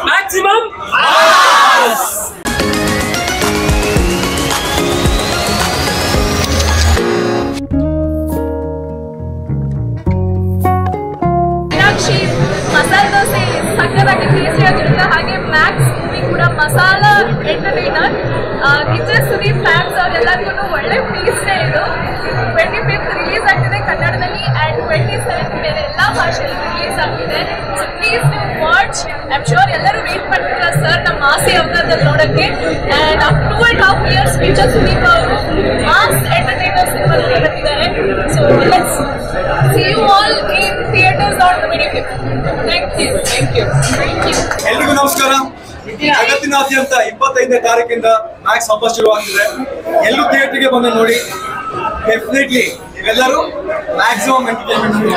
Maximum. Masala dosa ಸಕ್ಕತ್ತಾಗಿ ಟೇಸ್ಟಿಯಾಗಿರುತ್ತೆ. ಹಾಗೆ Max movie ಕೂಡ ಮಸಾಲಾ ಎಂಟರ್ಟೈನರ್. ನಿಜ ಸುದೀಪ್ ಫ್ಯಾನ್ಸ್ ಅವರೆಲ್ಲರಿಗೂ ಒಳ್ಳೆ ಪೀಸ್ನೇ ಇದು. 25th ರಿಲೀಸ್ ಆಗ್ತಿದೆ ಕನ್ನಡದಲ್ಲಿ ಆ್ಯಂಡ್ 27th ಬೇರೆ ಎಲ್ಲ ಭಾಷೆಯಲ್ಲಿ ರಿಲೀಸ್ ಆಗ್ತಿದೆ. ಸೊ ಪ್ಲೀಸ್ ನೀವು ವಾಚ್. ಐ ಆಮ್ ಶೋರ್ ಎಲ್ಲರೂ ವೇಟ್ ಮಾಡ್ತಿದ್ದೀರಾ ಸರ್ ನಮ್ಮ ಆಸೆ ಅವತಾರದಲ್ಲಿ ನೋಡೋಕ್ಕೆ. ಆ್ಯಂಡ್ 2.5 years ಫ್ಯೂಚರ್ ಸುದೀಪ್ ಅವರು ಮಾಸ್ ಎಂಟರ್ಟೈನರ್ ಸಿನಿಮಾದಲ್ಲಿ ಬರ್ತಿದ್ದಾರೆ. So let's see you all in theaters on the 25th. Thank you. ಎಲ್ರಿಗೂ ನಮಸ್ಕಾರ. ಜಗತ್ತಿನಾದ್ಯಂತ 25ನೇ ತಾರೀಕಿಂದ ಮ್ಯಾಕ್ಸ್ ವಾಪಸ್ ಶುರುವಾಗ್ತಿದೆ. ಎಲ್ಲರೂ ಥಿಯೇಟರ್ಗೆ ಬಂದು ನೋಡಿ. ಡೆಫಿನೆಟ್ಲಿ ನೀವೆಲ್ಲರೂ ಮ್ಯಾಕ್ಸಿಮಮ್ ಎಂಟರ್ಟೈನ್ಮೆಂಟ್.